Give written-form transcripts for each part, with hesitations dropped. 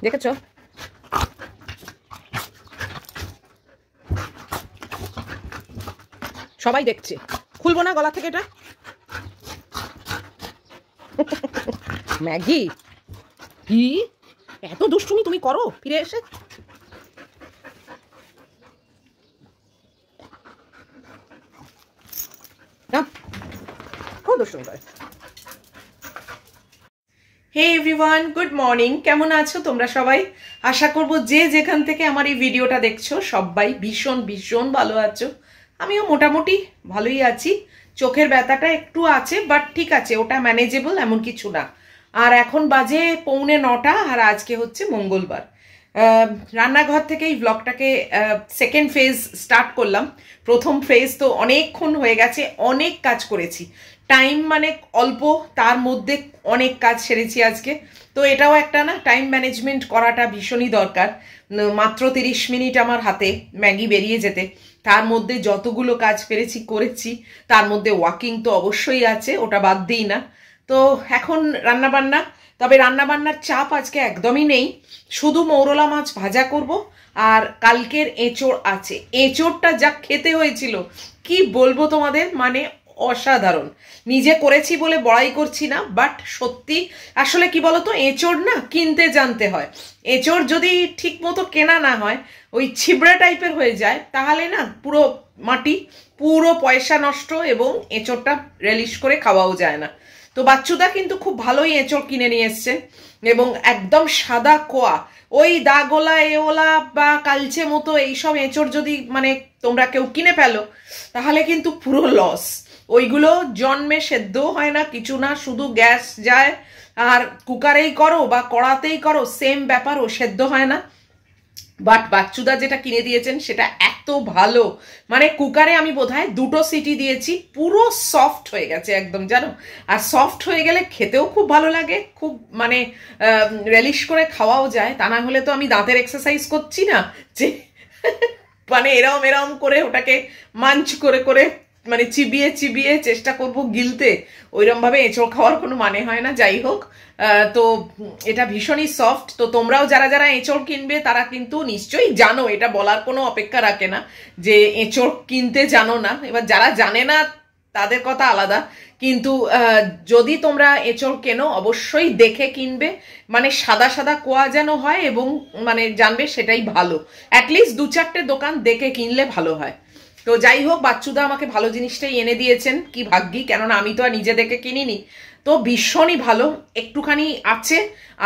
দেখেছো? সবাই দেখছে, খুলবো না গলা থেকে এটা। ম্যাগি কি এত দুষ্টুমি তুমি করো ফিরে এসে? খুব দুষ্টুমি করে। Hey everyone, good morning. কেমন আছো তোমরা সবাই? আশা করব যে যেখান থেকে আমার এই ভিডিওটা দেখছো সবাই ভীষণ ভীষণ ভালো আছো। আমিও মোটামুটি ভালোই আছি। চোখের ব্যথাটা একটু আছে, বাট ঠিক আছে, ওটা ম্যানেজেবল, এমন কিছু না। আর এখন বাজে 8:45 আর আজকে হচ্ছে মঙ্গলবার। রান্নাঘর থেকে এই ব্লগটাকে সেকেন্ড ফেজ স্টার্ট করলাম। প্রথম ফেজ তো অনেকক্ষণ হয়ে গেছে, অনেক কাজ করেছি, টাইম মানে অল্প, তার মধ্যে অনেক কাজ সেরেছি আজকে। তো এটাও একটা না, টাইম ম্যানেজমেন্ট করাটা ভীষণই দরকার। মাত্র 30 মিনিট আমার হাতে ম্যাগি বেরিয়ে যেতে, তার মধ্যে যতগুলো কাজ পেরেছি করেছি, তার মধ্যে ওয়াকিং তো অবশ্যই আছে, ওটা বাদ দিই না। তো এখন রান্নাবান্না, তবে রান্নাবান্নার চাপ আজকে একদমই নেই, শুধু মৌরলা মাছ ভাজা করব। আর কালকের এঁচোড় আছে, এঁচোড়টা যা খেতে হয়েছিল কি বলবো তোমাদের, মানে অসাধারণ। নিজে করেছি বলে বড়াই করছি না, বাট সত্যি আসলে কি বলতো, এঁচোড় না কিনতে জানতে হয়। এঁচোড় যদি ঠিক মতো কেনা না হয়, ওই ছিবড়া টাইপের হয়ে যায়, তাহলে না পুরো মাটি, পুরো পয়সা নষ্ট, এবং এঁচোড়টা রেলিশ করে খাওয়াও যায় না। তো বাচ্চুদা কিন্তু খুব ভালোই এঁচোড় কিনে নিয়ে এসছে, এবং একদম সাদা কোয়া, ওই দাগোলা এওলা বা কালচে মতো এইসব এঁচোড় যদি মানে তোমরা কেউ কিনে ফেলো, তাহলে কিন্তু পুরো লস। ওইগুলো জন্মে সেদ্ধও হয় না, কিছু না, শুধু গ্যাস যায়। আর কুকারেই করো বা কড়াতেই করো, সেম ব্যাপার, ও সেদ্ধ হয় না। বাট বাচ্চুদা যেটা কিনে দিয়েছেন সেটা এত ভালো, মানে কুকারে আমি বোধহয় 2টো সিটি দিয়েছি, পুরো সফট হয়ে গেছে একদম, জানো। আর সফট হয়ে গেলে খেতেও খুব ভালো লাগে, খুব মানে রেলিশ করে খাওয়াও যায়। তা না হলে তো আমি দাঁতের এক্সারসাইজ করছি না যে মানে এরম এরম করে ওটাকে মাঞ্চ করে করে মানে চিবিয়ে চিবিয়ে চেষ্টা করব গিলতে, ওইরকম ভাবে এঁচড় খাওয়ার কোনো মানে হয় না। যাই হোক, তো এটা ভীষণই সফট। তো তোমরাও যারা যারা এঁচড় কিনবে তারা কিন্তু নিশ্চয়ই জানো, এটা বলার কোনো অপেক্ষা রাখে না যে এঁচড় কিনতে জানো না। এবার যারা জানে না তাদের কথা আলাদা, কিন্তু যদি তোমরা এঁচড় কেনো অবশ্যই দেখে কিনবে, মানে সাদা সাদা কোয়া যেন হয়, এবং মানে জানবে সেটাই ভালো। অ্যাটলিস্ট 2-4টে দোকান দেখে কিনলে ভালো হয়। তো যাই হোক, বাচ্চুদা আমাকে ভালো জিনিসটাই এনে দিয়েছেন, কি ভাগ্যি, কেননা আমি তো আর নিজে দেখে কিনিনি। তো ভীষণই ভালো, একটুখানি আছে,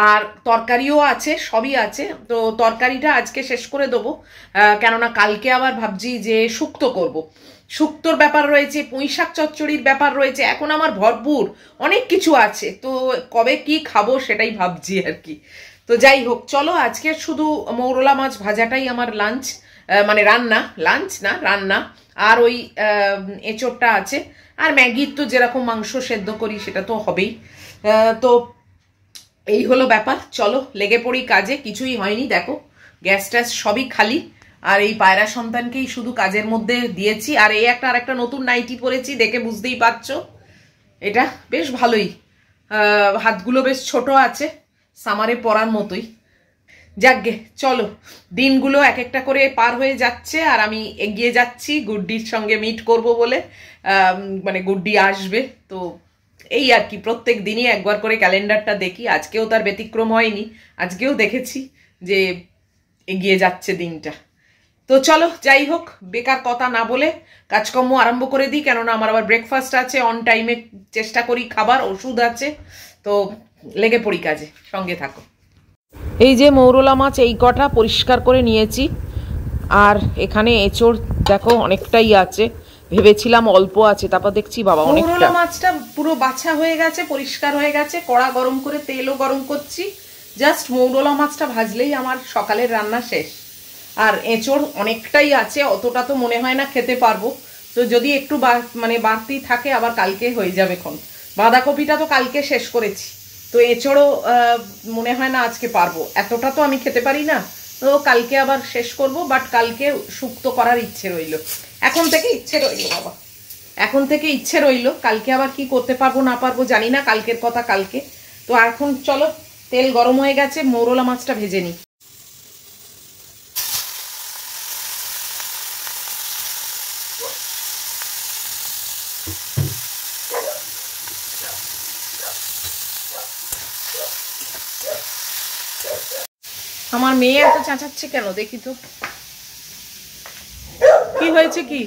আর তরকারিও আছে, সবই আছে। তো তরকারিটা আজকে শেষ করে দেবো, কেননা কালকে আবার ভাবছি যে শুক্তো করব। শুক্তোর ব্যাপার রয়েছে, পুঁইশাক চচ্চড়ির ব্যাপার রয়েছে, এখন আমার ভরপুর অনেক কিছু আছে। তো কবে কি খাবো সেটাই ভাবছি আর কি। তো যাই হোক, চলো আজকে শুধু মৌরলা মাছ ভাজাটাই আমার লাঞ্চ, মানে রান্না, লাঞ্চ না রান্না। আর ওই এঁচোড়টা আছে, আর ম্যাগির তো যেরকম মাংস সেদ্ধ করি সেটা তো হবেই। তো এই হলো ব্যাপার, চলো লেগে পড়ি কাজে। কিছুই হয়নি, দেখো গ্যাস ট্যাস সবই খালি, আর এই পায়রা সন্তানকেই শুধু কাজের মধ্যে দিয়েছি। আর এই একটা আরেকটা নতুন নাইটি পরেছি, দেখে বুঝতেই পারছো, এটা বেশ ভালোই, হাতগুলো বেশ ছোট আছে, সামারে পরার মতোই। যাকগে, চলো দিনগুলো এক একটা করে পার হয়ে যাচ্ছে, আর আমি এগিয়ে যাচ্ছি গুড্ডির সঙ্গে মিট করব বলে, মানে গুড্ডি আসবে। তো এই আর কি, প্রত্যেক দিনই একবার করে ক্যালেন্ডারটা দেখি, আজকেও তার ব্যতিক্রম হয়নি, আজকেও দেখেছি যে এগিয়ে যাচ্ছে দিনটা। তো চলো যাই হোক, বেকার কথা না বলে কাজকর্ম আরম্ভ করে দিই, কেননা আমার আবার ব্রেকফাস্ট আছে, অন টাইমে চেষ্টা করি খাবার, ওষুধ আছে। তো লেগে পড়ি কাজে, সঙ্গে থাকো। এই যে মৌরলা মাছ এই কটা পরিষ্কার করে নিয়েছি, আর এখানে এঁচড় দেখো অনেকটাই আছে, ভেবেছিলাম অল্প আছে, তারপর দেখছি বাবা অনেকটা। মৌরলা মাছটা পুরো বাছা হয়ে গেছে, পরিষ্কার হয়ে গেছে, কড়া গরম করে তেলও গরম করছি, জাস্ট মৌরলা মাছটা ভাজলেই আমার সকালের রান্না শেষ। আর এঁচড় অনেকটাই আছে, অতটা তো মনে হয় না খেতে পারবো, তো যদি একটু মানে বাড়তি থাকে আবার কালকে হয়ে যাবে। এখন বাঁধাকপিটা তো কালকে শেষ করেছি, তো এঁচড়ও মনে হয় না আজকে পারবো, এতটা তো আমি খেতে পারি না, তো কালকে আবার শেষ করব। বাট কালকে শুক্তো করার ইচ্ছে রইল, এখন থেকে ইচ্ছে রইল বাবা, এখন থেকে ইচ্ছে রইল। কালকে আবার কি করতে পারবো না পারবো জানি না, কালকের কথা কালকে। তো এখন চলো তেল গরম হয়ে গেছে, মৌরলা মাছটা ভেজে নিই। আমার মেয়ে এত চেঁচাচ্ছে কেন দেখি তো, কি হয়েছে কি?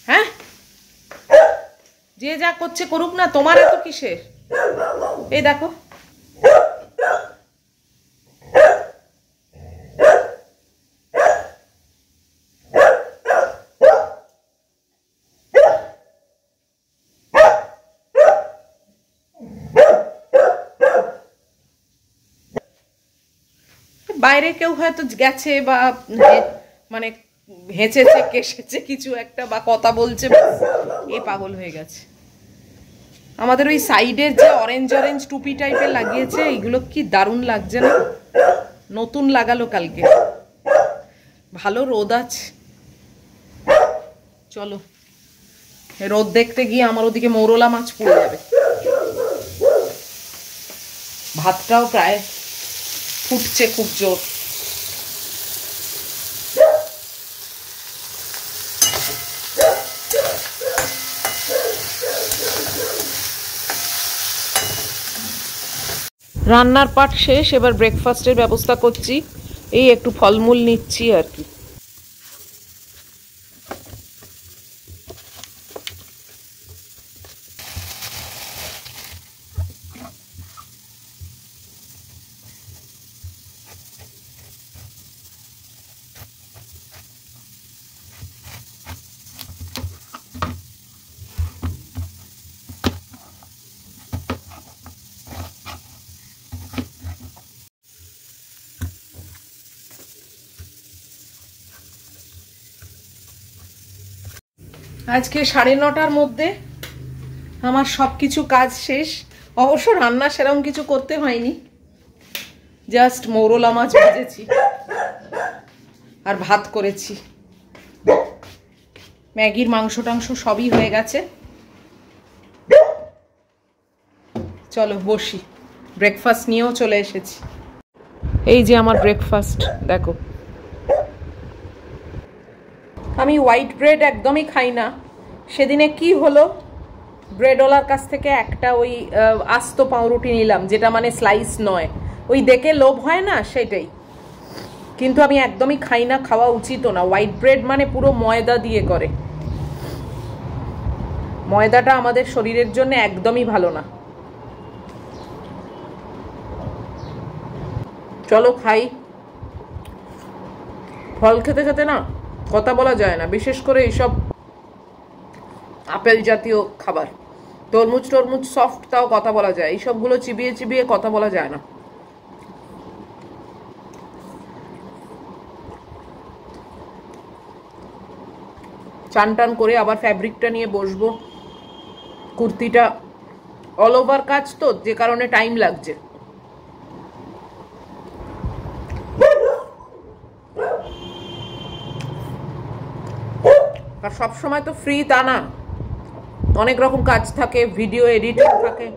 হ্যাঁ, যে যা করছে করুক না, তোমার এত কিসের? এই দেখো, বাইরে কেউ হয়তো গেছে বা মানে হেঁচেছে কেসেছে কিছু একটা, বা কথা বলছে, এ পাগল হয়ে গেছে। আমাদের ওই সাইডের যে অরেঞ্জ অরেঞ্জ টুপি টাইপের লাগিয়েছে, এইগুলো কি দারুণ লাগছে না? নতুন লাগালো কালকে, ভালো রোদ আছে। চলো, রোদ দেখতে গিয়ে আমার ওদিকে মৌরলা মাছ পড়ে যাবে। ভাতটাও প্রায় ফুটছে খুব জোর। রান্নার পাট শেষ, এবার ব্রেকফাস্টের ব্যবস্থা করছি। এই একটু ফলমূল নিচ্ছি আর কি। আজকে 9:30টার মধ্যে আমার সব কিছু কাজ শেষ। অবশ্য রান্না সেরকম কিছু করতে হয়নি, জাস্ট মৌরলা মাছ ভেজেছি আর ভাত করেছি। ম্যাগির মাংস টাংস সবই হয়ে গেছে। চলো বসি, ব্রেকফাস্ট নিয়েও চলে এসেছি। এই যে আমার ব্রেকফাস্ট দেখো। আমি হোয়াইট ব্রেড একদমই খাই না। সেদিনে কি হলো, ব্রেডওয়ালার কাছ থেকে একটা ওই আস্ত পাউরুটি নিলাম, যেটা মানে স্লাইস নয়, ওই দেখে লোভ হয় না সেটাই। কিন্তু আমি একদমই খাই না, খাওয়া উচিতও না। হোয়াইট ব্রেড মানে পুরো ময়দা দিয়ে করে, ময়দাটা আমাদের শরীরের জন্য একদমই ভালো না। চলো খাই। ফল খেতে খেতে না কথা বলা যায় না, বিশেষ করে এইসব আপেল জাতীয় খাবার। তরমুজ টরমুজ সফট, তাও কথা বলা যায়, এইসবগুলো চিবিয়ে চিবিয়ে কথা বলা যায় না। চান টান করে আবার ফ্যাব্রিকটা নিয়ে বসবো। কুর্তিটা অল ওভার কাজ তো, যে কারণে টাইম লাগছে। আর সবসময় তো ফ্রি তা না, অনেক রকম কাজ থাকে, ভিডিও এডিটিং থাকে,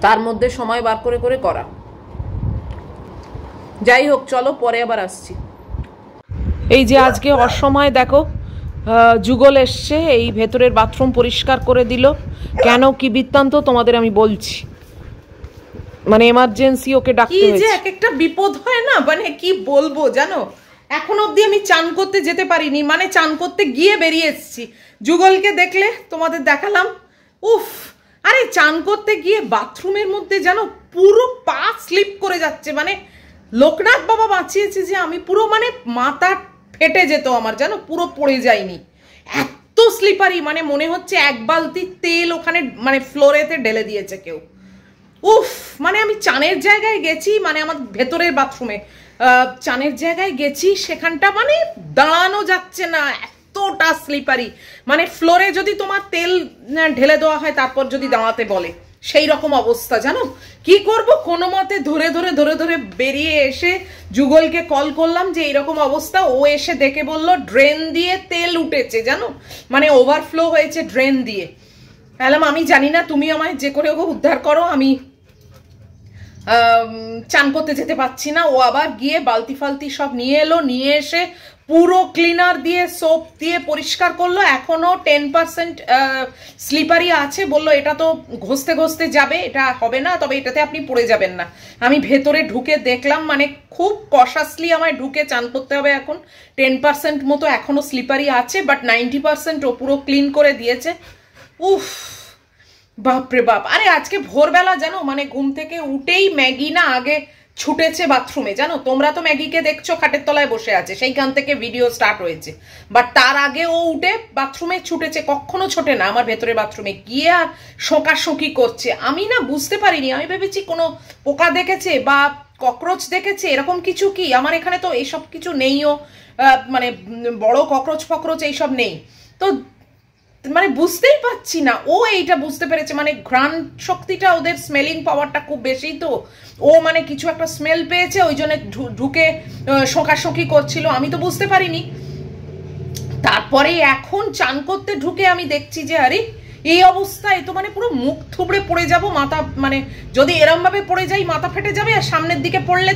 তার মধ্যে সময় বার করে করে করা। যাই হোক, চলো পরে আবার আসছি। এই যে আজকে অসময় দেখো, যুগল এসছে, এই ভেতরের বাথরুম পরিষ্কার করে দিল। কেন, কি বৃত্তান্ত তোমাদের আমি বলছি। মানে এমার্জেন্সি ওকে ডাকতে হয়েছে। কি যে এক একটা বিপদ হয় না, মানে কি বলবো জানো। এখন অবধি আমি চান করতে যেতে পারিনি, মানে চান করতে গিয়ে বেরিয়ে এসেছি। যুগলকে দেখলে তোমাদের দেখালাম। উফ, আরে চান করতে গিয়ে বাথরুমের মধ্যে জানো পুরো পা স্লিপ করে যাচ্ছে। মানে লোকনাথ বাবা বাঁচিয়েছে যে আমি পুরো মানে মাথা ফেটে যেত আমার, জানো, পুরো পড়ে যায়নি। এত স্লিপারি, মানে মনে হচ্ছে এক বালতি তেল ওখানে মানে ফ্লোরেতে ঢেলে দিয়েছে কেউ। উফ, মানে আমি চানের জায়গায় গেছি, মানে আমার ভেতরের বাথরুমে চানের জায়গায় গেছি, সেখানটা মানে দাঁড়ানো যাচ্ছে না, এতটা স্লিপারি। মানে ফ্লোরে যদি তোমার তেল ঢেলে দেওয়া হয়, তারপর যদি দাঁড়াতে বলে, সেই রকম অবস্থা। জানো কি করব, কোনো মতে ধরে ধরে ধরে ধরে বেরিয়ে এসে যুগলকে কল করলাম যে এইরকম অবস্থা। ও এসে দেখে বলল ড্রেন দিয়ে তেল উঠেছে, জানো, মানে ওভারফ্লো হয়েছে ড্রেন দিয়ে। বললাম আমি জানি না, তুমি আমায় যে করে হোক উদ্ধার করো, আমি চান করতে যেতে পারছি না। ও আবার গিয়ে বালতি ফালতি সব নিয়ে এলো, নিয়ে এসে পুরো ক্লিনার দিয়ে সোপ দিয়ে পরিষ্কার করলো। এখনো 10% স্লিপারি আছে, বললো এটা তো ঘষতে ঘষতে যাবে, এটা হবে না, তবে এটাতে আপনি পড়ে যাবেন না। আমি ভেতরে ঢুকে দেখলাম, মানে খুব কশাসলি আমায় ঢুকে চান করতে হবে এখন। 10% মতো এখনো স্লিপারি আছে, বাট 90% ও পুরো ক্লিন করে দিয়েছে। উফ, বাপরে বাপ। আরে আজকে ভোরবেলা জানো, মানে ঘুম থেকে উঠেই ম্যাগি না আগে ছুটেছে বাথরুমে, জানো? তোমরা তো ম্যাগিকে দেখছো খাটের তলায় বসে আছে, সেইখান থেকে ভিডিও স্টার্ট হয়েছে। বাট তার আগে ও উঠে বাথরুমে ছুটেছে, কখনো ছোটে না আমার ভেতরে বাথরুমে গিয়ে আর শোঁকাশোঁকি করছে। আমি না বুঝতে পারিনি, আমি ভেবেছি কোনো পোকা দেখেছে বা ককরোচ দেখেছে, এরকম কিছু। কি আমার এখানে তো এইসব কিছু নেইও, মানে বড় ককরোচ ফকরোচ এইসব নেই, তো মানে বুঝতেই পারছি না। ও এইটা বুঝতে পেরেছে, মানে ঘ্রাণ শক্তিটা, ওদের স্মেলিং পাওয়ারটা খুব বেশি, তো ও মানে কিছু একটা স্মেল পেয়েছে, ওই জন্য ঢুকে শোঁকাশোঁকি করছিল। আমি তো বুঝতে পারিনি। তারপরে এখন চান করতে ঢুকে আমি দেখছি যে আরে এই অবস্থায় তো মানে পুরো মুখ থুবড়ে পড়ে যাব, মাথা মানে যদি এরম ভাবে পড়ে যাই মাথা ফেটে যাবে, আর সামনের দিকে পড়লে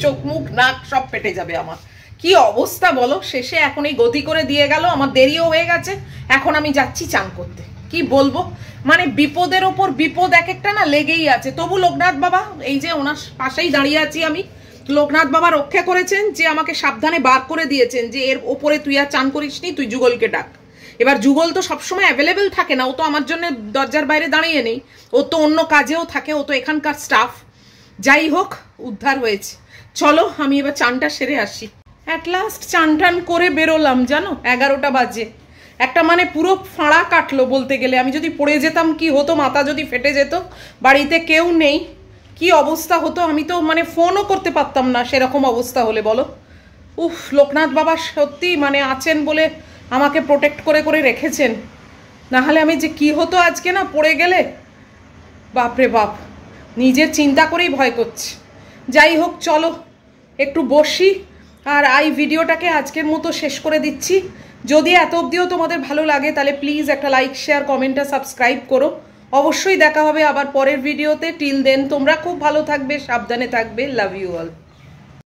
চোখ মুখ নাক সব ফেটে যাবে আমার। কি অবস্থা বলো। শেষে এখন এই গতি করে দিয়ে গেল, আমার দেরিও হয়ে গেছে, এখন আমি যাচ্ছি চান করতে। কি বলবো, মানে বিপদের ওপর বিপদ এক একটা না লেগেই আছে। তবু লোকনাথ বাবা, এই যে ওনার পাশেই দাঁড়িয়ে আছি আমি, লোকনাথ বাবা রক্ষা করেছেন, যে আমাকে সাবধানে বার করে দিয়েছেন যে এর ওপরে তুই আর চান করিস নি, তুই যুগলকে ডাক। এবার যুগল তো সবসময় অ্যাভেলেবেল থাকে না, ও তো আমার জন্য দরজার বাইরে দাঁড়িয়ে নেই, ও তো অন্য কাজেও থাকে, ও তো এখানকার স্টাফ। যাই হোক, উদ্ধার হয়েছে। চলো আমি এবার চানটা সেরে আসি। অ্যাট লাস্ট চান টান করে বেরোলাম, জানো 11টা বাজে। একটা মানে পুরো ফাঁড়া কাটলো বলতে গেলে। আমি যদি পড়ে যেতাম কি হতো, মাথা যদি ফেটে যেত, বাড়িতে কেউ নেই, কি অবস্থা হতো। আমি তো মানে ফোনও করতে পারতাম না সেরকম অবস্থা হলে, বলো। উফ, লোকনাথ বাবা সত্যি মানে আছেন বলে আমাকে প্রোটেক্ট করে করে রেখেছেন, না হলে আমি যে কি হতো আজকে না পড়ে গেলে, বাপরে বাপ, নিজের চিন্তা করেই ভয় করছে। যাই হোক, চলো একটু বসি, আর এই ভিডিওটাকে আজকের মতো শেষ করে দিচ্ছি। যদি এত অবধিও তোমাদের ভালো লাগে তাহলে প্লিজ একটা লাইক, শেয়ার, কমেন্ট আর সাবস্ক্রাইব করো। অবশ্যই দেখা হবে আবার পরের ভিডিওতে। টিল দেন তোমরা খুব ভালো থাকবে, সাবধানে থাকবে। Love you all.